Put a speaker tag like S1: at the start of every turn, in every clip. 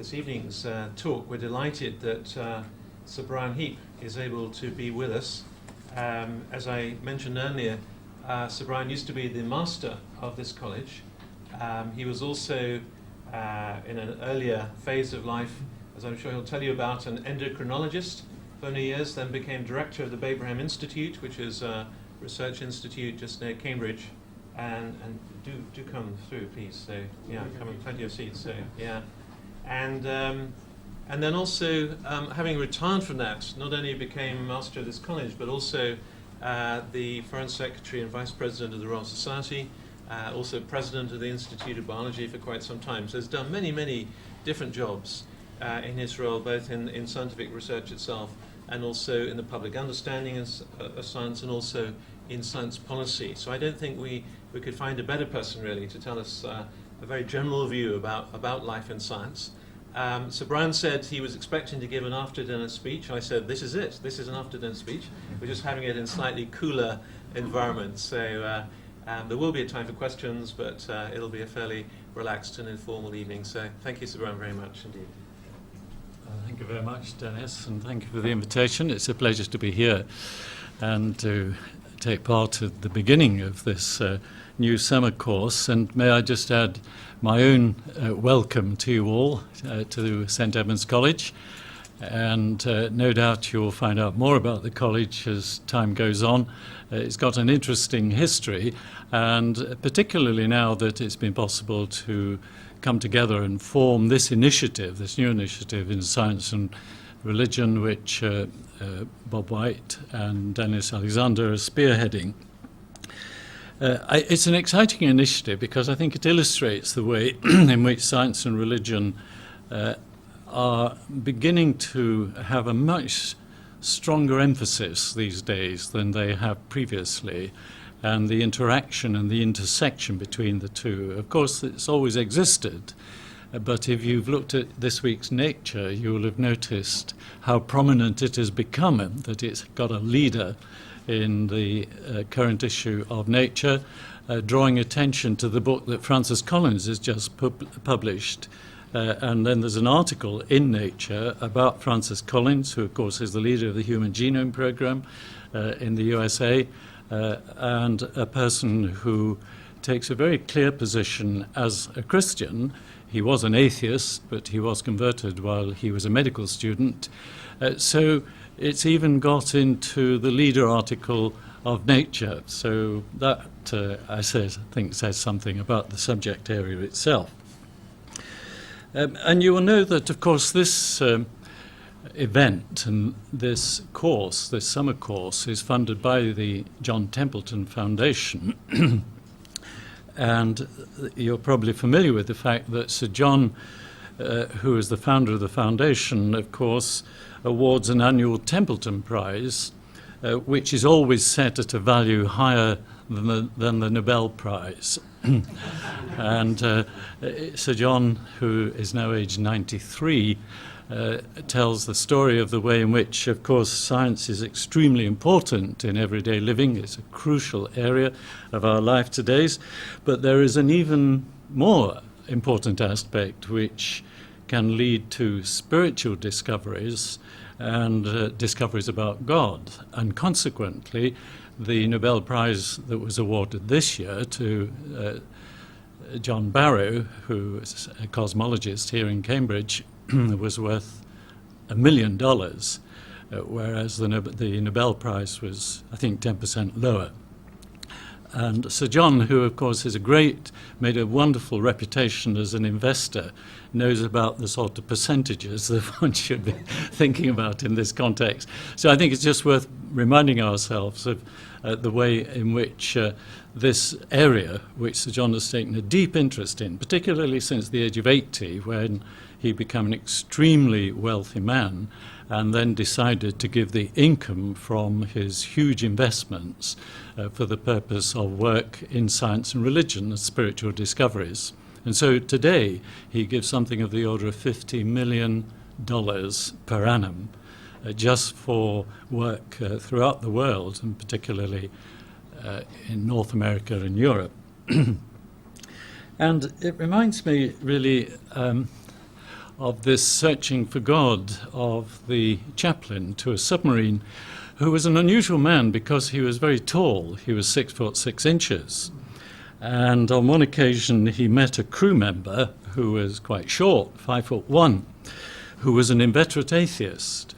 S1: this evening's talk. We're delighted that Sir Brian Heap is able to be with us. As I mentioned earlier, Sir Brian used to be the master of this college. He was also, in an earlier phase of life, as I'm sure he'll tell you about, an endocrinologist for many years, then became director of the Abraham Institute, which is a research institute just near Cambridge. And do come through, please. So yeah, come and plenty of seats. So yeah, and then also having retired from that, not only became master of this college, but also the Foreign Secretary and Vice President of the Royal Society, also President of the Institute of Biology for quite some time. So he's done many different jobs in his role, both in scientific research itself and also in the public understanding of science and also in science policy. So I don't think we could find a better person really to tell us a very general view about life in science. So Brian said he was expecting to give an after-dinner speech. I said, this is it. This is an after-dinner speech. We're just having it in slightly cooler environments. So there will be a time for questions, but it'll be a fairly relaxed and informal evening. So thank you, Sir Brian, very much indeed.
S2: Thank you very much, Dennis, and thank you for the invitation. It's a pleasure to be here and to take part at the beginning of this new summer course. And may I just add my own welcome to you all to St Edmund's College. And no doubt you'll find out more about the college as time goes on. It's got an interesting history, and particularly now that it's been possible to come together and form this initiative, this new initiative in science and religion, which Bob White and Dennis Alexander are spearheading. It's an exciting initiative because I think it illustrates the way in which science and religion are beginning to have a much stronger emphasis these days than they have previously, and the interaction and the intersection between the two. Of course, it's always existed, but if you've looked at this week's Nature, you will have noticed how prominent it has become, that it's got a leader in the current issue of Nature, drawing attention to the book that Francis Collins has just published. And then there's an article in Nature about Francis Collins, who of course is the leader of the Human Genome Program in the USA, and a person who takes a very clear position as a Christian. He was an atheist, but he was converted while he was a medical student. So it's even got into the leader article of Nature. So that, I think, says something about the subject area itself. And you will know that, of course, this event and this course, this summer course, is funded by the John Templeton Foundation. And you're probably familiar with the fact that Sir John, who is the founder of the foundation, of course, awards an annual Templeton Prize, which is always set at a value higher than the Nobel Prize. And Sir John, who is now aged 93, tells the story of the way in which, of course, science is extremely important in everyday living. It's a crucial area of our life today. But there is an even more important aspect which can lead to spiritual discoveries and discoveries about God. And consequently, the Nobel Prize that was awarded this year to John Barrow, who is a cosmologist here in Cambridge, was worth $1 million, whereas the Nobel Prize was, I think, 10% lower. And Sir John, who of course made a wonderful reputation as an investor, knows about the sort of percentages that one should be thinking about in this context. So I think it's just worth reminding ourselves of the way in which this area, which Sir John has taken a deep interest in, particularly since the age of 80, when he became an extremely wealthy man, and then decided to give the income from his huge investments for the purpose of work in science and religion and spiritual discoveries. And so today he gives something of the order of $50 million per annum just for work throughout the world, and particularly in North America and Europe. And it reminds me really of this searching for God of the chaplain to a submarine, who was an unusual man because he was very tall. He was 6 foot 6 inches. And on one occasion he met a crew member who was quite short, 5 foot 1, who was an inveterate atheist.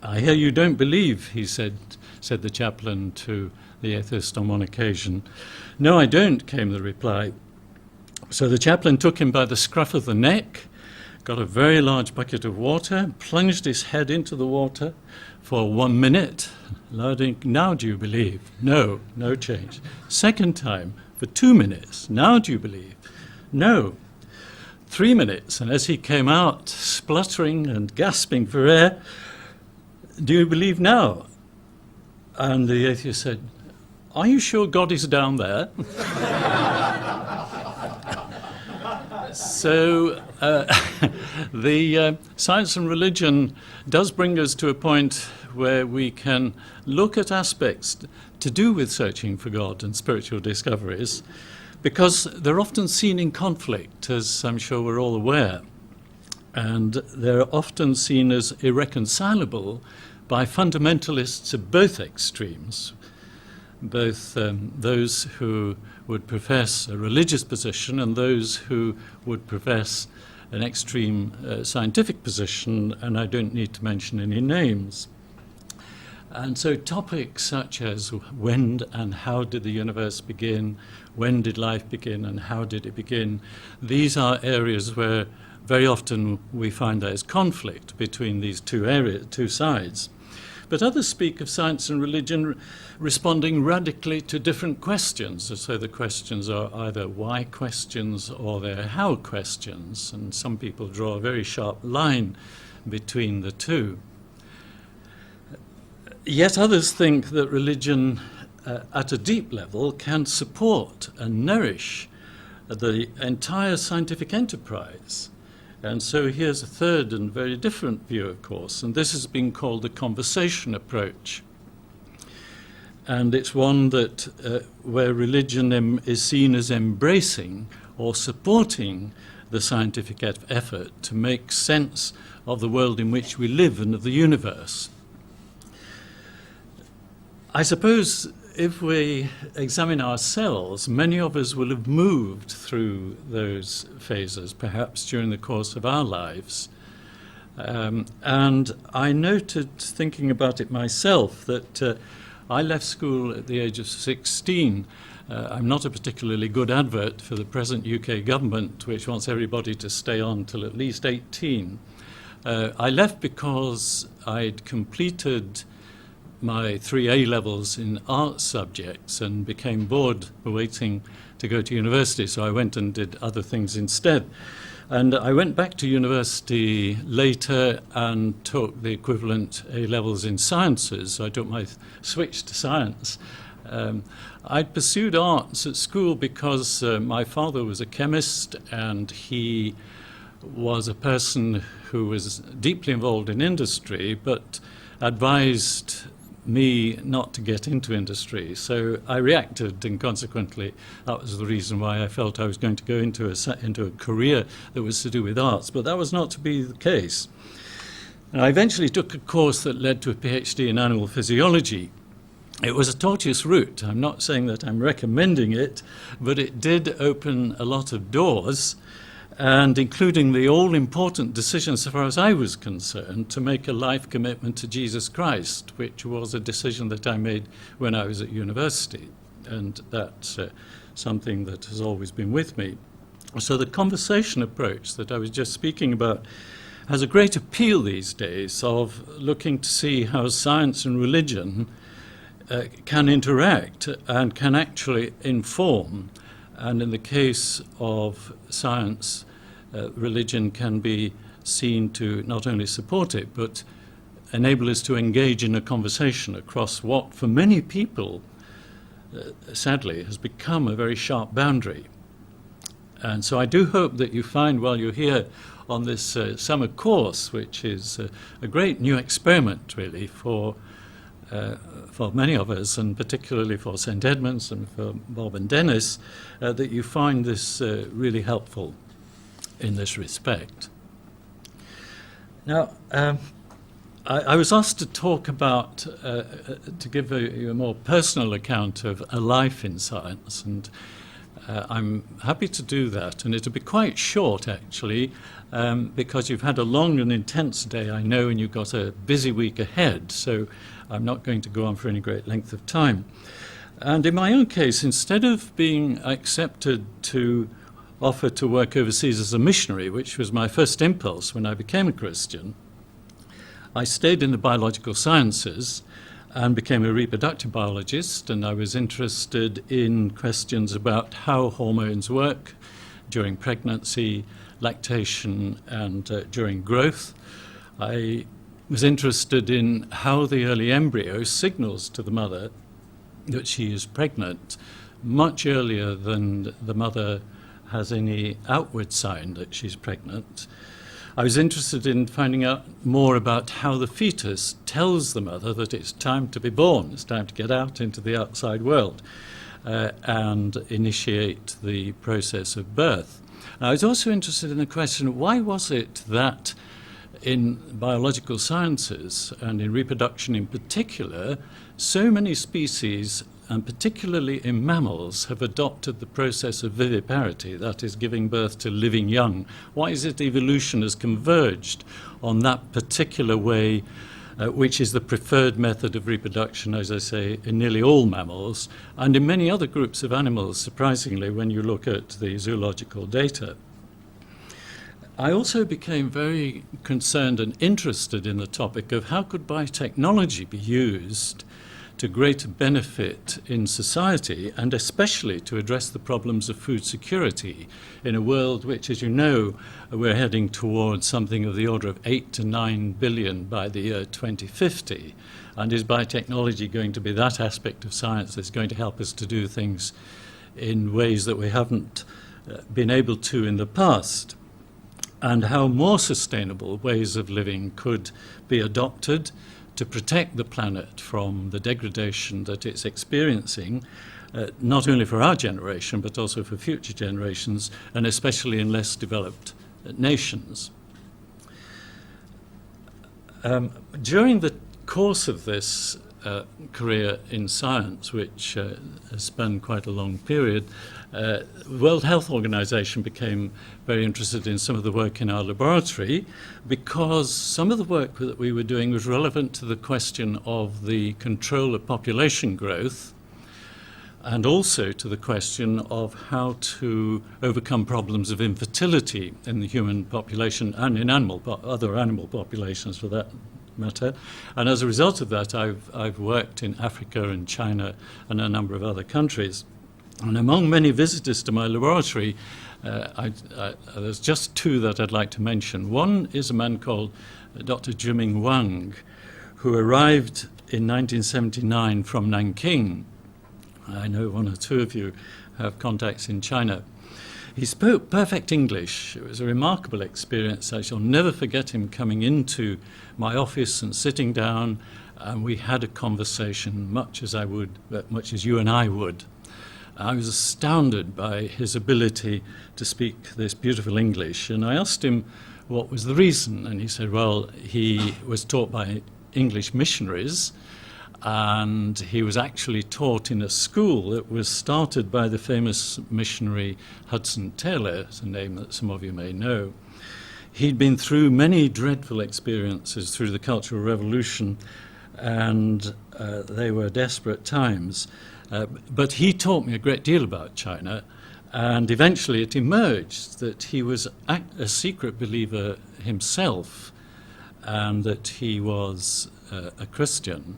S2: "I hear you don't believe," he said the chaplain to the atheist on one occasion. "No, I don't," came the reply. So the chaplain took him by the scruff of the neck, got a very large bucket of water, plunged his head into the water for 1 minute, louding, "Now do you believe?" "No, no change." Second time, for 2 minutes, "Now do you believe?" "No." 3 minutes, and as he came out, spluttering and gasping for air, "Do you believe now?" And the atheist said, "Are you sure God is down there?" So the science and religion does bring us to a point where we can look at aspects to do with searching for God and spiritual discoveries, because they're often seen in conflict, as I'm sure we're all aware, and they're often seen as irreconcilable by fundamentalists of both extremes, both those who would profess a religious position and those who would profess an extreme scientific position, and I don't need to mention any names. And so topics such as when and how did the universe begin, when did life begin and how did it begin, these are areas where very often we find there is conflict between these two sides. But others speak of science and religion responding radically to different questions. So the questions are either why questions or they're how questions, and some people draw a very sharp line between the two. Yet others think that religion at a deep level can support and nourish the entire scientific enterprise. And so here's a third and very different view, of course, and this has been called the conversation approach. And it's one that where religion is seen as embracing or supporting the scientific effort to make sense of the world in which we live and of the universe. I suppose if we examine ourselves, many of us will have moved through those phases, perhaps during the course of our lives. And I noted, thinking about it myself, that I left school at the age of 16. I'm not a particularly good advert for the present UK government, which wants everybody to stay on till at least 18. I left because I'd completed my 3 A-levels in art subjects and became bored waiting to go to university, so I went and did other things instead. And I went back to university later and took the equivalent A-levels in sciences. So I took my switch to science. I'd pursued arts at school because my father was a chemist and he was a person who was deeply involved in industry, but advised me not to get into industry. So I reacted, and consequently that was the reason why I felt I was going to go into a career that was to do with arts, but that was not to be the case. And I eventually took a course that led to a PhD in animal physiology. It was a tortuous route. I'm not saying that I'm recommending it, but it did open a lot of doors, and including the all-important decision, so far as I was concerned, to make a life commitment to Jesus Christ, which was a decision that I made when I was at university, and that's something that has always been with me. So the conversation approach that I was just speaking about has a great appeal these days of looking to see how science and religion can interact and can actually inform. And in the case of science, religion can be seen to not only support it, but enable us to engage in a conversation across what, for many people, sadly, has become a very sharp boundary. And so I do hope that you find while you're here on this summer course, which is a great new experiment, really, for many of us, and particularly for St. Edmunds and for Bob and Dennis, that you find this really helpful in this respect. Now, I was asked to talk about, to give you a more personal account of a life in science, and I'm happy to do that. And it'll be quite short, actually, because you've had a long and intense day, I know, and you've got a busy week ahead, so I'm not going to go on for any great length of time. And in my own case, instead of being accepted to offer to work overseas as a missionary, which was my first impulse when I became a Christian, I stayed in the biological sciences and became a reproductive biologist, and I was interested in questions about how hormones work during pregnancy, lactation, and during growth. I was interested in how the early embryo signals to the mother that she is pregnant much earlier than the mother has any outward sign that she's pregnant. I was interested in finding out more about how the fetus tells the mother that it's time to be born, it's time to get out into the outside world and initiate the process of birth. And I was also interested in the question, why was it that in biological sciences and in reproduction in particular, so many species, and particularly in mammals, have adopted the process of viviparity, that is, giving birth to living young? Why is it evolution has converged on that particular way, which is the preferred method of reproduction, as I say, in nearly all mammals, and in many other groups of animals, surprisingly, when you look at the zoological data? I also became very concerned and interested in the topic of how could biotechnology be used to greater benefit in society, and especially to address the problems of food security in a world which, as you know, we're heading towards something of the order of 8 to 9 billion by the year 2050. And is biotechnology going to be that aspect of science that's going to help us to do things in ways that we haven't been able to in the past? And how more sustainable ways of living could be adopted to protect the planet from the degradation that it's experiencing, not only for our generation, but also for future generations, and especially in less developed nations. During the course of this career in science, which has spanned quite a long period, the World Health Organization became very interested in some of the work in our laboratory, because some of the work that we were doing was relevant to the question of the control of population growth, and also to the question of how to overcome problems of infertility in the human population and in other animal populations for that matter. And as a result of that, I've worked in Africa and China and a number of other countries. And among many visitors to my laboratory, there's just two that I'd like to mention. One is a man called Dr. Jiming Wang, who arrived in 1979 from Nanking. I know one or two of you have contacts in China. He spoke perfect English. It was a remarkable experience. I shall never forget him coming into my office and sitting down, and we had a conversation much as you and I would. I was astounded by his ability to speak this beautiful English, and I asked him what was the reason, and he said, well, he was taught by English missionaries, and he was actually taught in a school that was started by the famous missionary Hudson Taylor, it's a name that some of you may know. He'd been through many dreadful experiences through the Cultural Revolution, and they were desperate times. But he taught me a great deal about China, and eventually it emerged that he was a secret believer himself, and that he was a Christian.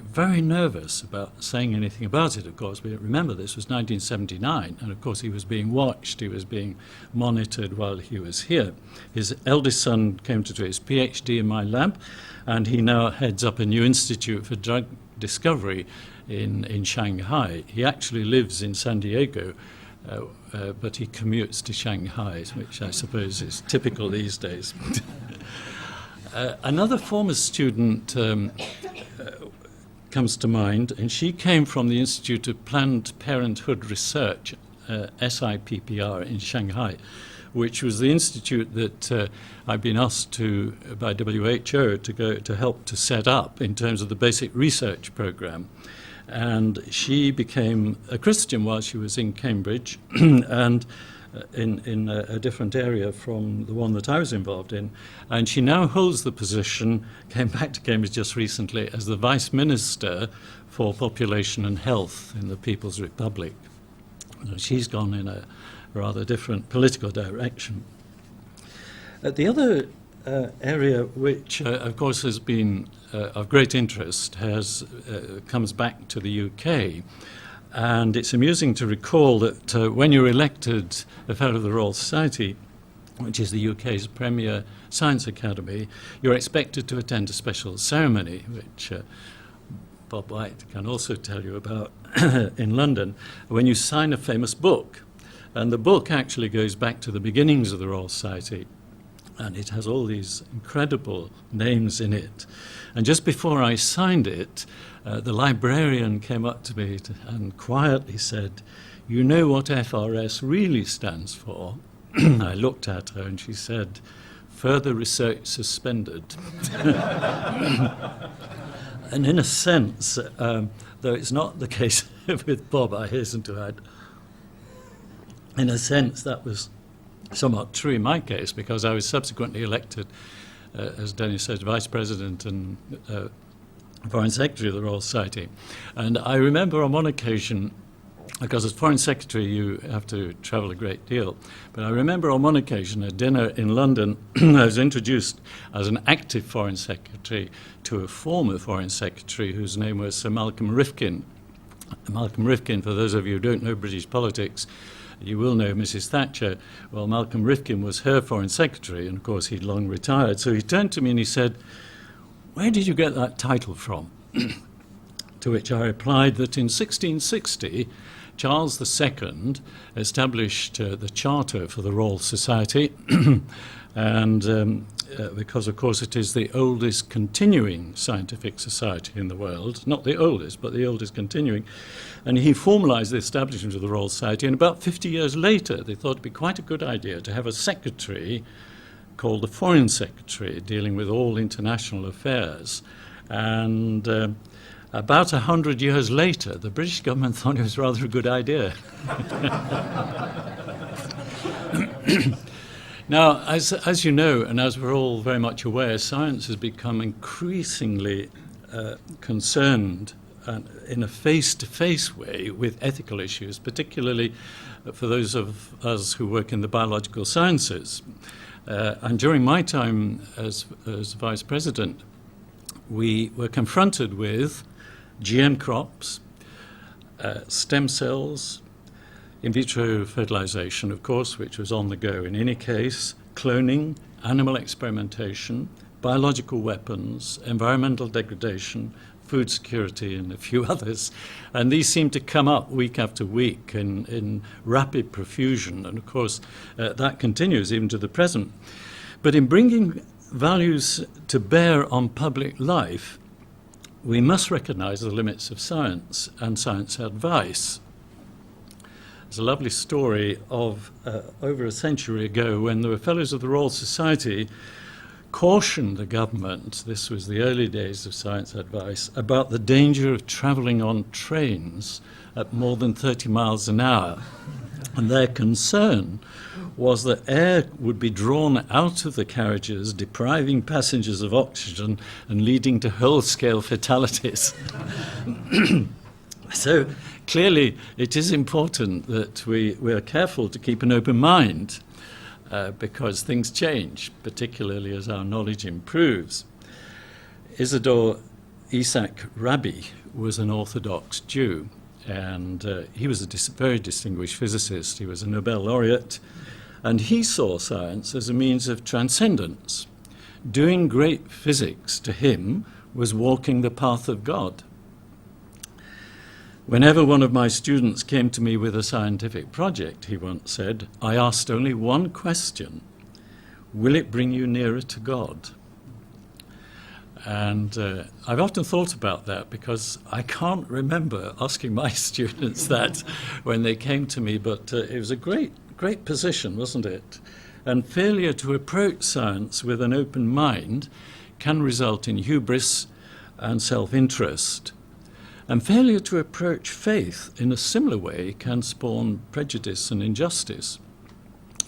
S2: Very nervous about saying anything about it, of course. But remember, this was 1979, and of course he was being watched, he was being monitored while he was here. His eldest son came to do his PhD in my lab, and he now heads up a new institute for drug discovery in Shanghai. He actually lives in San Diego, but he commutes to Shanghai, which I suppose is typical these days. Another former student comes to mind, and she came from the Institute of Planned Parenthood Research SIPPR in Shanghai, which was the institute that I've been asked to by WHO to go to help to set up in terms of the basic research program. And she became a Christian while she was in Cambridge and in a different area from the one that I was involved in. And she now holds the position, came back to Cambridge just recently, as the Vice Minister for Population and Health in the People's Republic. She's gone in a rather different political direction. The other area which, of course, has been of great interest comes back to the UK. And it's amusing to recall that when you're elected a Fellow of the Royal Society, which is the UK's premier science academy, you're expected to attend a special ceremony, which Bob White can also tell you about in London, when you sign a famous book. And the book actually goes back to the beginnings of the Royal Society, and it has all these incredible names in it. And just before I signed it, the librarian came up to me and quietly said, "You know what FRS really stands for?" I looked at her and she said, "Further research suspended." And in a sense, though it's not the case with Bob, I hasten to add, in a sense that was somewhat true in my case, because I was subsequently elected, as Dennis said, Vice President and Foreign Secretary of the Royal Society. And I remember on one occasion, because as Foreign Secretary you have to travel a great deal, but I remember on one occasion a dinner in London, I was introduced as an active Foreign Secretary to a former Foreign Secretary whose name was Sir Malcolm Rifkin. Malcolm Rifkin, for those of you who don't know British politics, you will know Mrs. Thatcher. Well, Malcolm Rifkin was her Foreign Secretary, and of course he'd long retired. So he turned to me and he said, "Where did you get that title from?" To which I replied that in 1660, Charles II established the Charter for the Royal Society, and because, of course, it is the oldest continuing scientific society in the world, not the oldest, but the oldest continuing, and he formalised the establishment of the Royal Society, and about 50 years later they thought it would be quite a good idea to have a secretary called the Foreign Secretary, dealing with all international affairs. And about 100 years later, the British government thought it was rather a good idea. Now, as you know, and as we're all very much aware, science has become increasingly concerned in a face-to-face way with ethical issues, particularly for those of us who work in the biological sciences. And during my time as Vice President, we were confronted with GM crops, stem cells, in vitro fertilization, of course, which was on the go in any case, cloning, animal experimentation, biological weapons, environmental degradation, food security, and a few others. And these seem to come up week after week in rapid profusion. And of course, that continues even to the present. But in bringing values to bear on public life, we must recognize the limits of science and science advice. There's a lovely story of over a century ago when there were Fellows of the Royal Society cautioned the government, this was the early days of science advice, about the danger of travelling on trains at more than 30 miles an hour. And their concern was that air would be drawn out of the carriages, depriving passengers of oxygen and leading to whole-scale fatalities. So clearly it is important that we are careful to keep an open mind because things change, particularly as our knowledge improves. Isidore Isaac Rabi was an Orthodox Jew, and he was a very distinguished physicist. He was a Nobel laureate, and he saw science as a means of transcendence. Doing great physics to him was walking the path of God. Whenever one of my students came to me with a scientific project, he once said, I asked only one question: will it bring you nearer to God? And I've often thought about that because I can't remember asking my students that when they came to me, but it was a great position, wasn't it? And failure to approach science with an open mind can result in hubris and self-interest. And failure to approach faith in a similar way can spawn prejudice and injustice.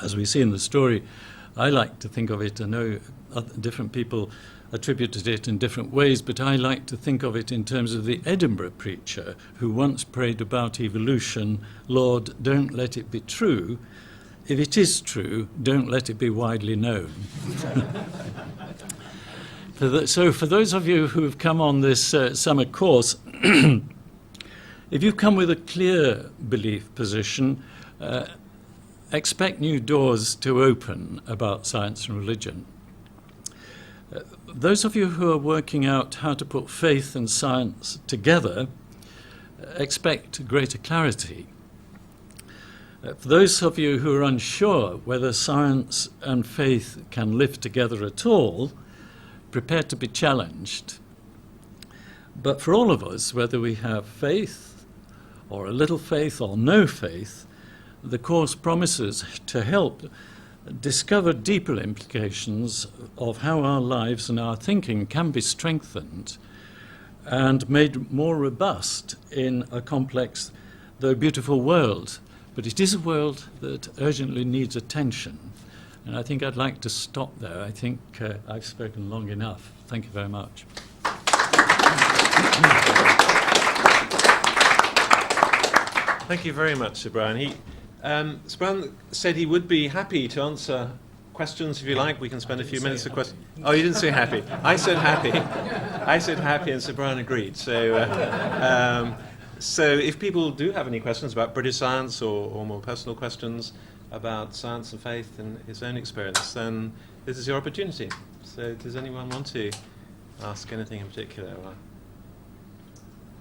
S2: As we see in the story, I like to think of it, I know different people attributed it in different ways, but I like to think of it in terms of the Edinburgh preacher who once prayed about evolution, "Lord, don't let it be true. If it is true, don't let it be widely known." So for those of you who have come on this summer course, if you've come with a clear belief position, expect new doors to open about science and religion. Those of you who are working out how to put faith and science together, expect greater clarity. For those of you who are unsure whether science and faith can live together at all, prepare to be challenged. But for all of us, whether we have faith or a little faith or no faith, the course promises to help discover deeper implications of how our lives and our thinking can be strengthened and made more robust in a complex, though beautiful world. But it is a world that urgently needs attention. And I think I'd like to stop there. I think I've spoken long enough. Thank you very much.
S1: Thank you very much, Sir Brian. Sir Brian said he would be happy to answer questions if you like. We can spend a few minutes of questions. Oh, you didn't say happy. I said happy. I said happy, and Sir Brian agreed. So if people do have any questions about British science or more personal questions about science and faith and his own experience, then this is your opportunity. So does anyone want to ask anything in particular? Well,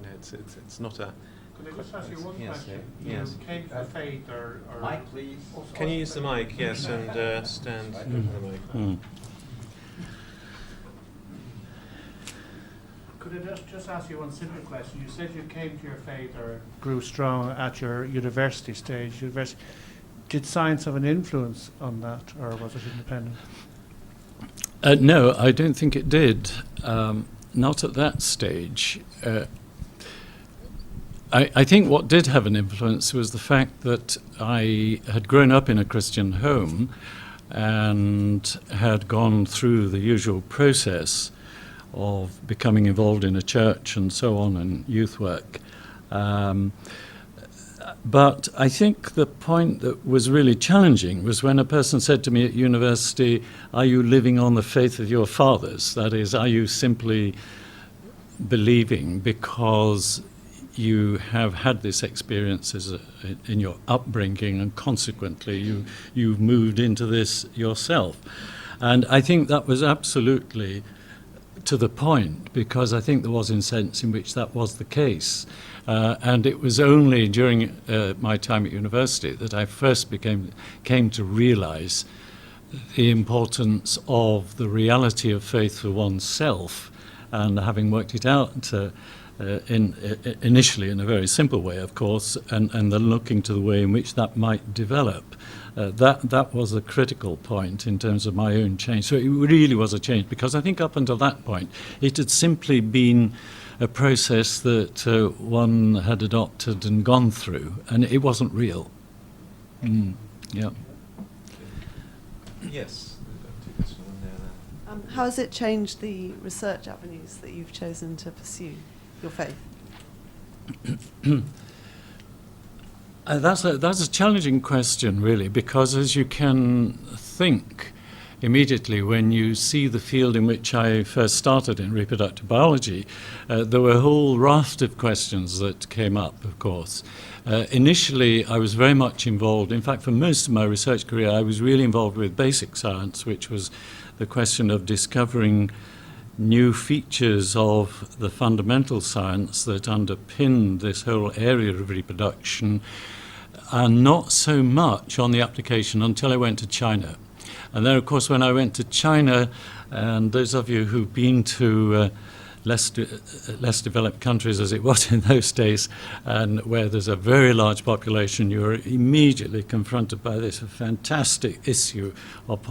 S1: no, it's not a...
S3: Could I just ask you one question?
S1: Yes.
S3: You came to faith or...
S4: Mic, please.
S1: Can you use the mic? Yes, and stand for the mic.
S3: Could I just ask you one simple question? You said you came to your faith or grew strong at your university stage. Did science have an influence on that, or was it independent?
S2: No, I don't think it did. Not at that stage. I think what did have an influence was the fact that I had grown up in a Christian home and had gone through the usual process of becoming involved in a church and so on, and youth work. But I think the point that was really challenging was when a person said to me at university, "Are you living on the faith of your fathers?" That is, are you simply believing because you have had this experience in your upbringing, and consequently you've moved into this yourself. And I think that was absolutely to the point, because I think there was a sense in which that was the case. And it was only during my time at university that I first came to realize the importance of the reality of faith for oneself, and having worked it out initially in a very simple way, of course, and then looking to the way in which that might develop. That was a critical point in terms of my own change. So it really was a change, because I think up until that point it had simply been a process that one had adopted and gone through, and it wasn't real. Yeah.
S1: Yes.
S5: How has it changed the research avenues that you've chosen to pursue your faith?
S2: That's a challenging question, really, because as you can think immediately when you see the field in which I first started in reproductive biology, there were a whole raft of questions that came up, of course. Initially, I was very much involved. In fact, for most of my research career, I was really involved with basic science, which was the question of discovering new features of the fundamental science that underpinned this whole area of reproduction, and not so much on the application until I went to China. And then, of course, when I went to China, and those of you who've been to less developed countries as it was in those days, and where there's a very large population, you're immediately confronted by this fantastic issue of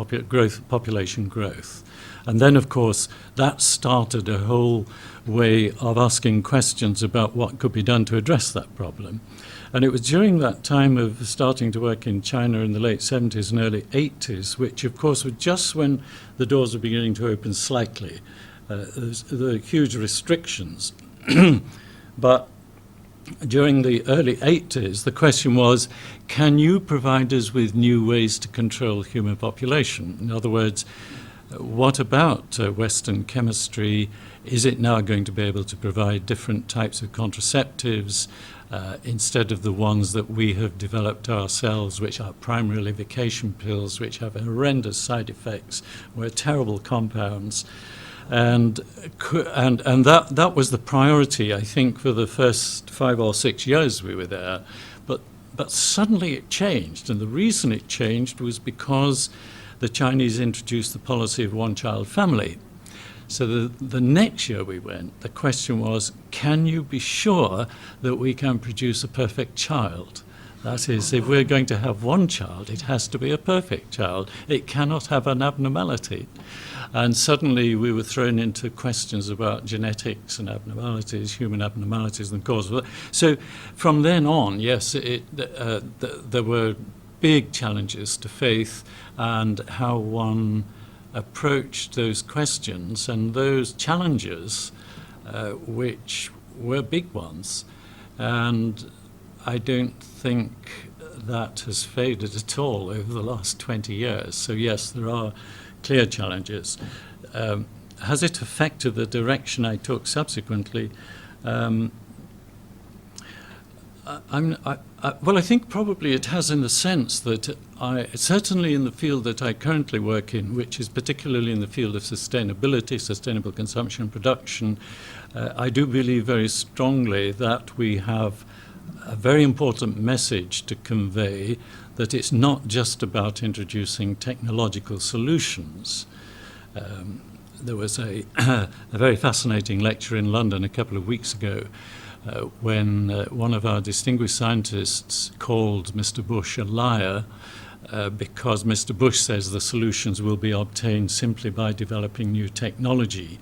S2: population growth. And then, of course, that started a whole way of asking questions about what could be done to address that problem. And it was during that time of starting to work in China in the late 70s and early 80s, which, of course, was just when the doors were beginning to open slightly. There were huge restrictions. But during the early 80s, the question was, can you provide us with new ways to control human population? In other words, what about Western chemistry? Is it now going to be able to provide different types of contraceptives instead of the ones that we have developed ourselves, which are primarily vacation pills, which have horrendous side effects, were terrible compounds? And that was the priority, I think, for the first 5 or 6 years we were there. But suddenly it changed, and the reason it changed was because the Chinese introduced the policy of one-child family. So the next year we went, the question was, can you be sure that we can produce a perfect child? That is, if we're going to have one child, it has to be a perfect child. It cannot have an abnormality. And suddenly we were thrown into questions about genetics and abnormalities, human abnormalities and causes. So from then on, yes, there were big challenges to faith and how one approached those questions and those challenges, which were big ones. And I don't think that has faded at all over the last 20 years. So yes, there are clear challenges. Has it affected the direction I took subsequently? Well, I think probably it has, in the sense that certainly in the field that I currently work in, which is particularly in the field of sustainability, sustainable consumption and production, I do believe very strongly that we have a very important message to convey, that it's not just about introducing technological solutions. There was a very fascinating lecture in London a couple of weeks ago when one of our distinguished scientists called Mr. Bush a liar because Mr. Bush says the solutions will be obtained simply by developing new technology.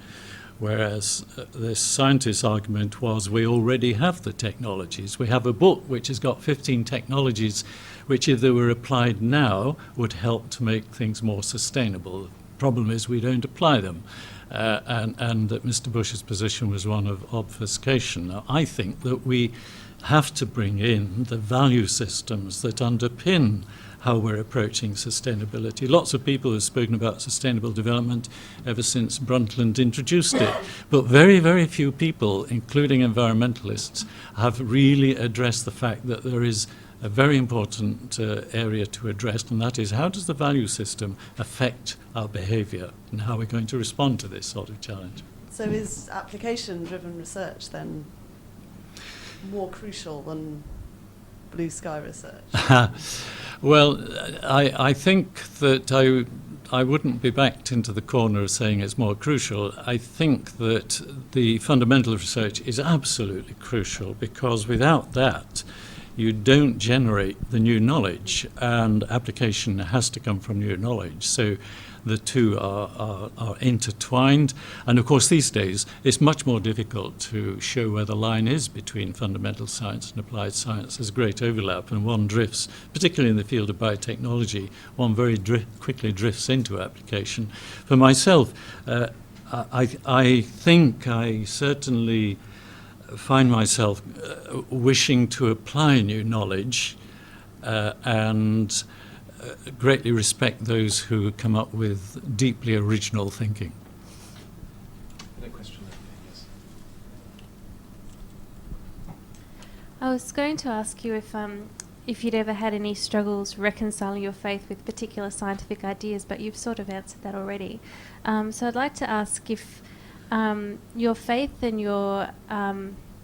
S2: Whereas this scientist's argument was, we already have the technologies. We have a book which has got 15 technologies which, if they were applied now, would help to make things more sustainable. The problem is we don't apply them. And that Mr. Bush's position was one of obfuscation. Now, I think that we have to bring in the value systems that underpin how we're approaching sustainability. Lots of people have spoken about sustainable development ever since Brundtland introduced it, but very, very few people, including environmentalists, have really addressed the fact that there is a very important area to address, and that is, how does the value system affect our behaviour and how we're going to respond to this sort of challenge?
S5: So is application-driven research then more crucial than blue sky research?
S2: Well, I think that I wouldn't be backed into the corner of saying it's more crucial. I think that the fundamental research is absolutely crucial, because without that, you don't generate the new knowledge, and application has to come from new knowledge. So the two are intertwined. And of course, these days, it's much more difficult to show where the line is between fundamental science and applied science. There's great overlap, and one drifts, particularly in the field of biotechnology, one very quickly drifts into application. For myself, I think I certainly find myself wishing to apply new knowledge and greatly respect those who come up with deeply original thinking.
S1: No question there, yes.
S4: I was going to ask you if you'd ever had any struggles reconciling your faith with particular scientific ideas, but you've sort of answered that already. So I'd like to ask if your faith and your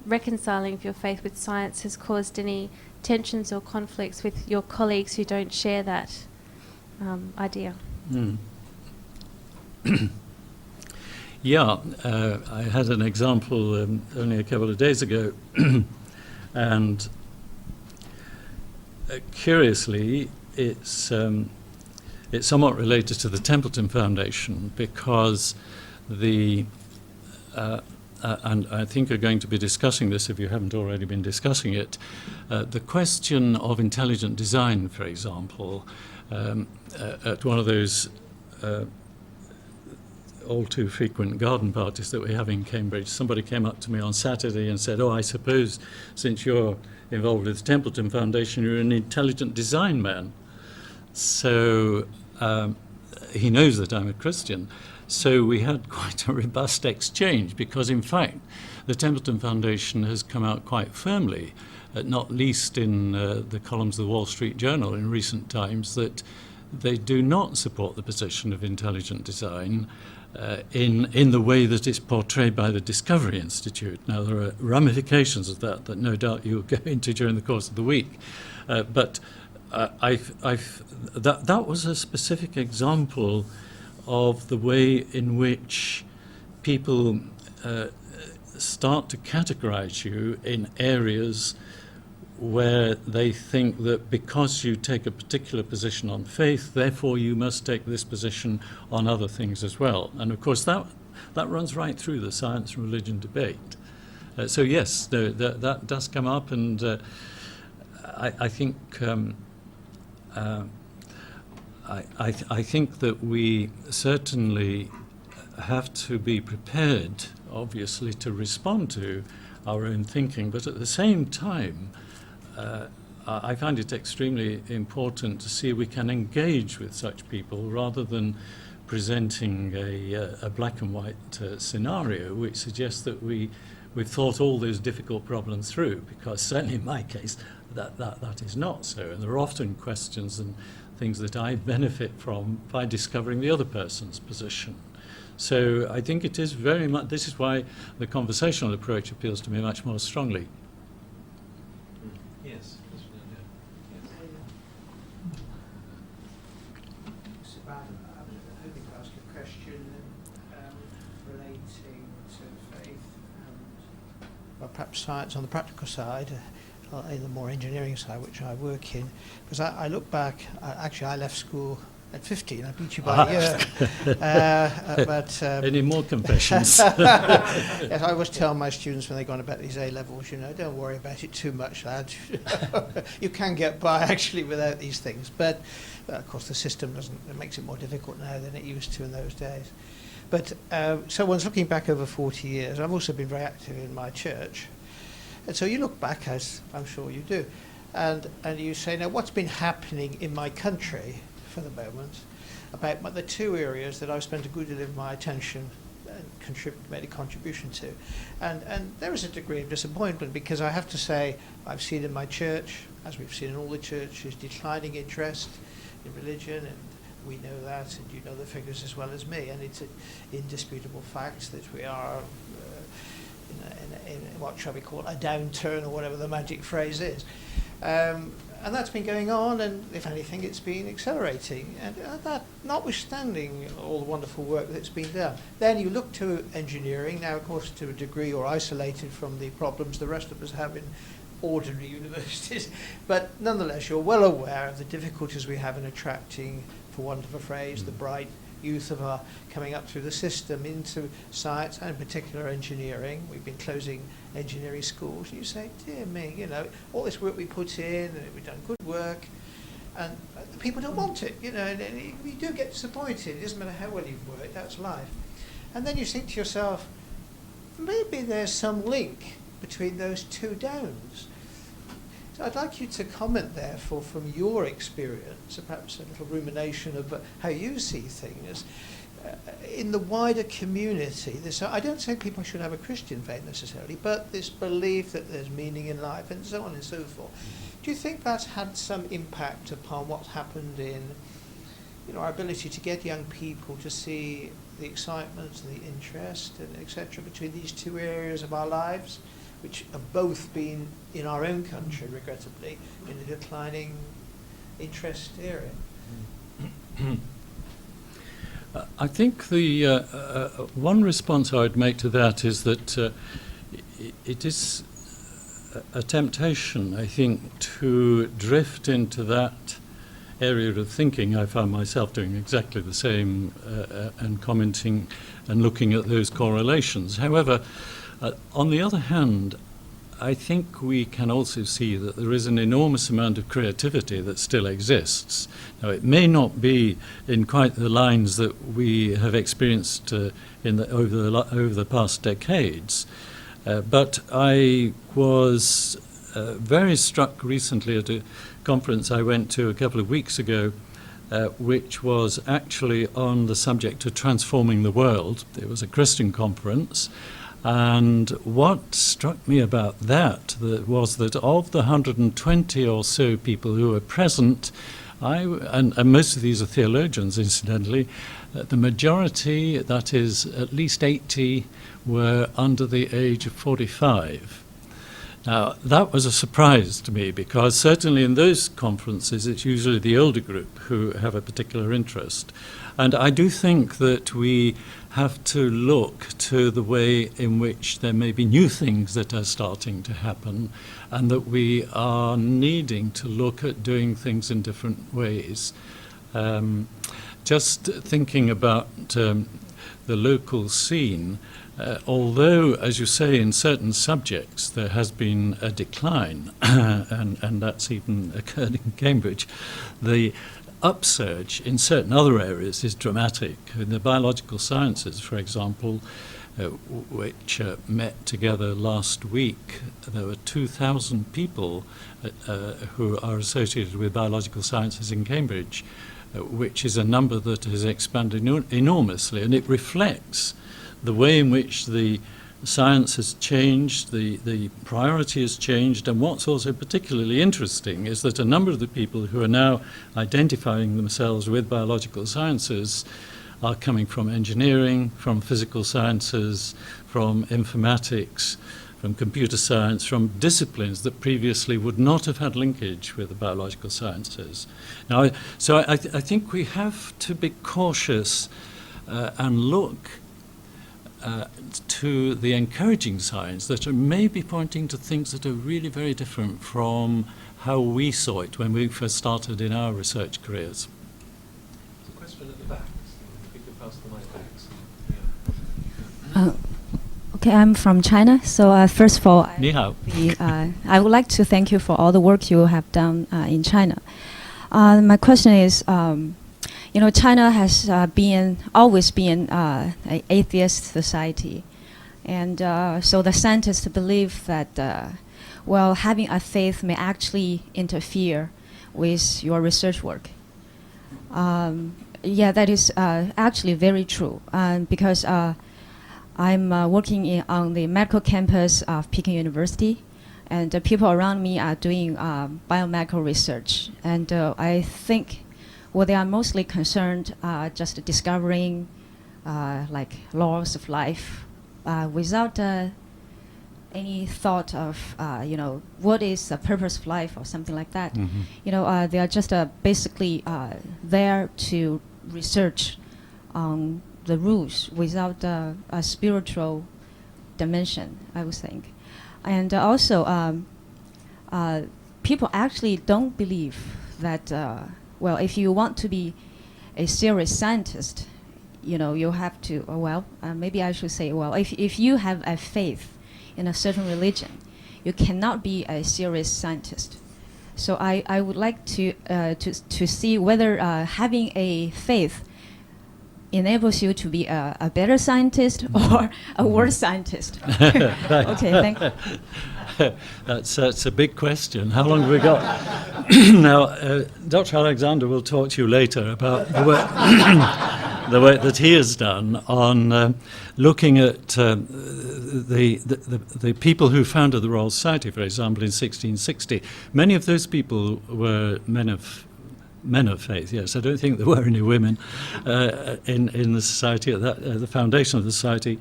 S4: reconciling of your faith with science has caused any tensions or conflicts with your colleagues who don't share that idea.
S2: Mm. Yeah, I had an example only a couple of days ago, and curiously, it's somewhat related to the Templeton Foundation, because and I think you're going to be discussing this if you haven't already been discussing it, the question of intelligent design, for example, at one of those all too frequent garden parties that we have in Cambridge, somebody came up to me on Saturday and said, "Oh, I suppose since you're involved with the Templeton Foundation, you're an intelligent design man." So he knows that I'm a Christian. So we had quite a robust exchange, because in fact the Templeton Foundation has come out quite firmly, not least in the columns of the Wall Street Journal in recent times, that they do not support the position of intelligent design in the way that it's portrayed by the Discovery Institute. Now, there are ramifications of that no doubt you'll go into during the course of the week. But that was a specific example of the way in which people start to categorize you in areas where they think that because you take a particular position on faith, therefore you must take this position on other things as well. And of course that runs right through the science and religion debate. So yes, that does come up, and I think I think that we certainly have to be prepared, obviously, to respond to our own thinking, but at the same time, I find it extremely important to see we can engage with such people rather than presenting a black and white scenario which suggests that we've thought all those difficult problems through, because certainly in my case that is not so, and there are often questions and things that I benefit from by discovering the other person's position. So I think it is very much, this is why the conversational approach appeals to me much more strongly.
S1: Yes.
S6: Sir Brian, I was hoping to ask a question relating to faith and, well, perhaps science on the practical side, in the more engineering side, which I work in. Because I look back, actually I left school at 15, I beat you by a year. But
S2: any more confessions?
S6: yes, I always tell my students when they go on about these A-levels, don't worry about it too much, lads. You can get by actually without these things. But of course the system it makes it more difficult now than it used to in those days. But so one's looking back over 40 years. I've also been very active in my church. And so you look back, as I'm sure you do, and you say, now what's been happening in my country for the moment about the two areas that I've spent a good deal of my attention and made a contribution to. And there is a degree of disappointment, because I have to say I've seen in my church, as we've seen in all the churches, declining interest in religion, and we know that, and you know the figures as well as me, and it's an indisputable fact that we are in what shall we call a downturn, or whatever the magic phrase is. And that's been going on, and if anything, it's been accelerating. And that, notwithstanding all the wonderful work that's been done. Then you look to engineering, now of course to a degree or isolated from the problems the rest of us have in ordinary universities. But nonetheless, you're well aware of the difficulties we have in attracting, for want of a phrase, the bright youth of our coming up through the system into science, and in particular engineering. We've been closing engineering schools. You say, dear me, all this work we put in, and we've done good work, and the people don't want it, and you do get disappointed. It doesn't matter how well you've worked, that's life. And then you think to yourself, maybe there's some link between those two downs. So I'd like you to comment, therefore, from your experience, perhaps a little rumination of how you see things, in the wider community. I don't say people should have a Christian faith necessarily, but this belief that there's meaning in life and so on and so forth. Do you think that's had some impact upon what's happened in our ability to get young people to see the excitement and the interest and etc. between these two areas of our lives, which have both been, in our own country, regrettably, in a declining interest area?
S2: I think the one response I would make to that is that it is a temptation, I think, to drift into that area of thinking. I found myself doing exactly the same and commenting and looking at those correlations. However, on the other hand, I think we can also see that there is an enormous amount of creativity that still exists. Now, it may not be in quite the lines that we have experienced over the past decades, but I was very struck recently at a conference I went to a couple of weeks ago, which was actually on the subject of transforming the world. It was a Christian conference. And what struck me about that was that of the 120 or so people who were present, and most of these are theologians, incidentally, the majority, that is at least 80, were under the age of 45. Now, that was a surprise to me, because certainly in those conferences it's usually the older group who have a particular interest. And I do think that we have to look to the way in which there may be new things that are starting to happen, and that we are needing to look at doing things in different ways. Just thinking about the local scene, although, as you say, in certain subjects there has been a decline, and that's even occurred in Cambridge, the upsurge in certain other areas is dramatic. In the biological sciences, for example, which met together last week, there were 2,000 people who are associated with biological sciences in Cambridge, which is a number that has expanded enormously, and it reflects the way in which the science has changed, the priority has changed, and what's also particularly interesting is that a number of the people who are now identifying themselves with biological sciences are coming from engineering, from physical sciences, from informatics, from computer science, from disciplines that previously would not have had linkage with the biological sciences. Now, I think we have to be cautious and look to the encouraging signs that are maybe pointing to things that are really very different from how we saw it when we first started in our research careers.
S1: There's a question at the back. If you could pass the mic back.
S7: Okay, I'm from China. So first of all,
S2: Ni hao.
S7: I would like to thank you for all the work you have done in China. My question is, China has always been an atheist society, and so the scientists believe that, having a faith may actually interfere with your research work. That is actually very true, because I'm working on the medical campus of Peking University, and the people around me are doing biomedical research, and I think they are mostly concerned just discovering like laws of life without any thought of what is the purpose of life or something like that. Mm-hmm. They are just basically there to research on the rules without a spiritual dimension, I would think. And also, people actually don't believe that. If you want to be a serious scientist, you have to. Maybe I should say, if you have a faith in a certain religion, you cannot be a serious scientist. So I would like to see whether having a faith enables you to be a better scientist or a worse scientist. Okay, thank you.
S2: That's a big question. How long have we got? Now, Dr. Alexander will talk to you later about the work, the work that he has done on looking at the people who founded the Royal Society, for example, in 1660. Many of those people were men of faith, yes. I don't think there were any women in the society at the foundation of the society.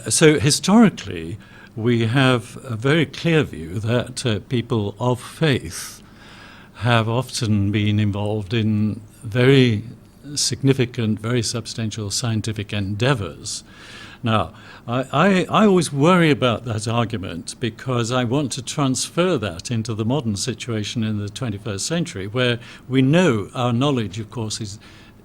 S2: So historically, we have a very clear view that people of faith have often been involved in very significant, very substantial scientific endeavours. Now, I always worry about that argument because I want to transfer that into the modern situation in the 21st century, where we know our knowledge, of course,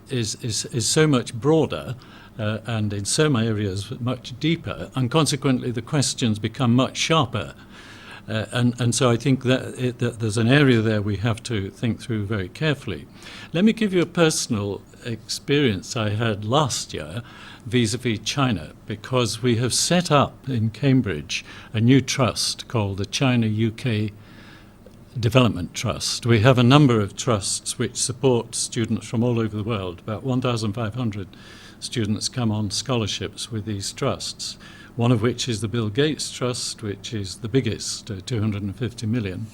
S2: is so much broader and in some areas much deeper, and consequently the questions become much sharper. And so I think that there's an area there we have to think through very carefully. Let me give you a personal experience I had last year vis-à-vis China, because we have set up in Cambridge a new trust called the China-UK Development Trust. We have a number of trusts which support students from all over the world. About 1,500 students come on scholarships with these trusts, one of which is the Bill Gates Trust, which is the biggest, $250 million.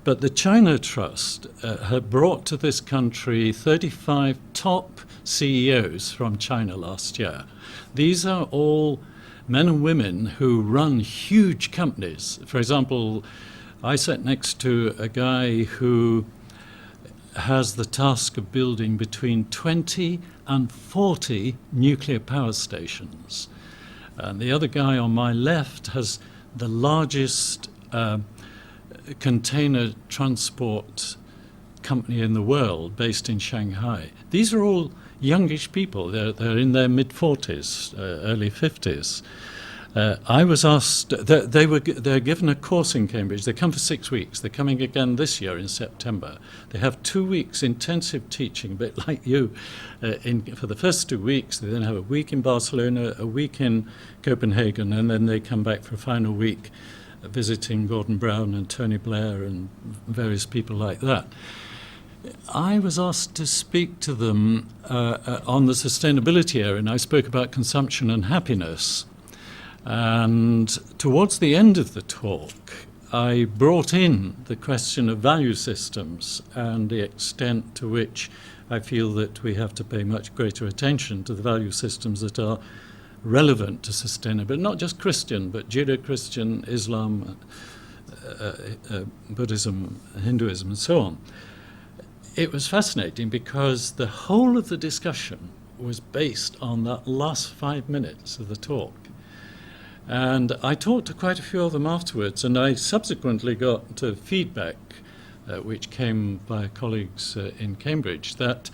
S2: But the China Trust had brought to this country 35 top CEOs from China last year. These are all men and women who run huge companies. For example, I sat next to a guy who has the task of building between 20 and 40 nuclear power stations. And the other guy on my left has the largest container transport company in the world, based in Shanghai. These are all youngish people. They're in their mid-40s, early 50s. I was asked, they're given a course in Cambridge. They come for 6 weeks. They're coming again this year in September. They have 2 weeks intensive teaching, a bit like you, for the first 2 weeks. They then have a week in Barcelona, a week in Copenhagen, and then they come back for a final week visiting Gordon Brown and Tony Blair and various people like that. I was asked to speak to them on the sustainability area, and I spoke about consumption and happiness. And towards the end of the talk, I brought in the question of value systems and the extent to which I feel that we have to pay much greater attention to the value systems that are relevant to sustainability, not just Christian, but Judeo-Christian, Islam, Buddhism, Hinduism, and so on. It was fascinating because the whole of the discussion was based on that last 5 minutes of the talk. And I talked to quite a few of them afterwards, and I subsequently got feedback, which came by colleagues in Cambridge, that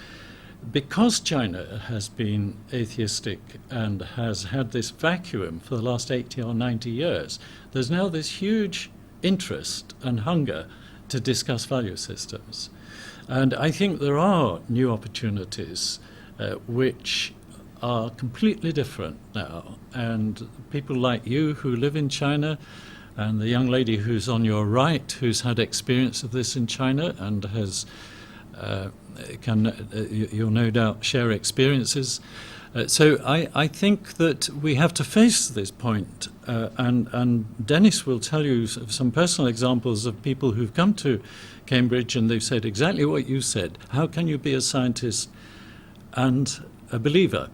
S2: because China has been atheistic and has had this vacuum for the last 80 or 90 years, there's now this huge interest and hunger to discuss value systems. And I think there are new opportunities which are completely different now. And people like you who live in China, and the young lady who's on your right, who's had experience of this in China and has you'll no doubt share experiences. So I think that we have to face this point, and Dennis will tell you some personal examples of people who've come to Cambridge and they've said exactly what you said. How can you be a scientist and a believer?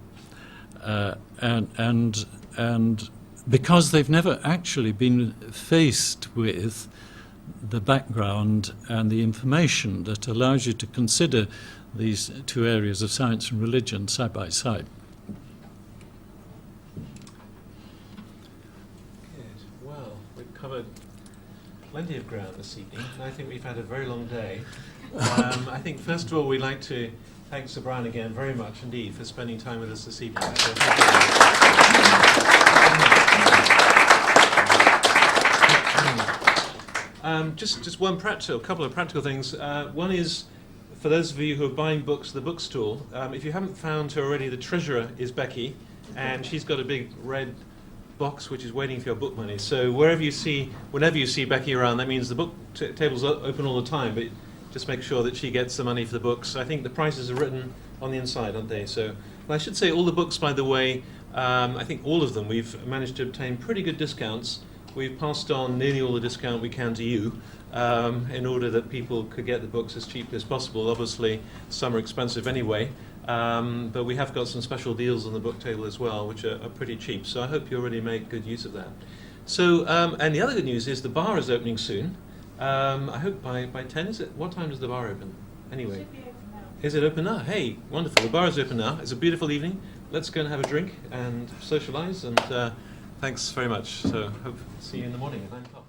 S2: And because they've never actually been faced with the background and the information that allows you to consider these two areas of science and religion side by side.
S1: Good. Well, we've covered plenty of ground this evening, and I think we've had a very long day. I think first of all we'd like to thank Sir Brian again very much indeed for spending time with us this evening. Just one couple of practical things. One is, for those of you who are buying books at the bookstall, if you haven't found her already, the treasurer is Becky, and she's got a big red box which is waiting for your book money. So whenever you see Becky around, that means the book table's open all the time, but just make sure that she gets the money for the books. I think the prices are written on the inside, aren't they? So, well, I should say all the books, by the way, I think all of them, we've managed to obtain pretty good discounts. We've passed on nearly all the discount we can to you in order that people could get the books as cheap as possible. Obviously, some are expensive anyway, but we have got some special deals on the book table as well, which are pretty cheap. So I hope you already make good use of that. So, and the other good news is the bar is opening soon. I hope by 10, is it? What time does the bar open? Anyway. Is it open now? Hey, wonderful. The bar is open now. It's a beautiful evening. Let's go and have a drink and socialise. And thanks very much. So hope to see you in the morning at 9 o'clock.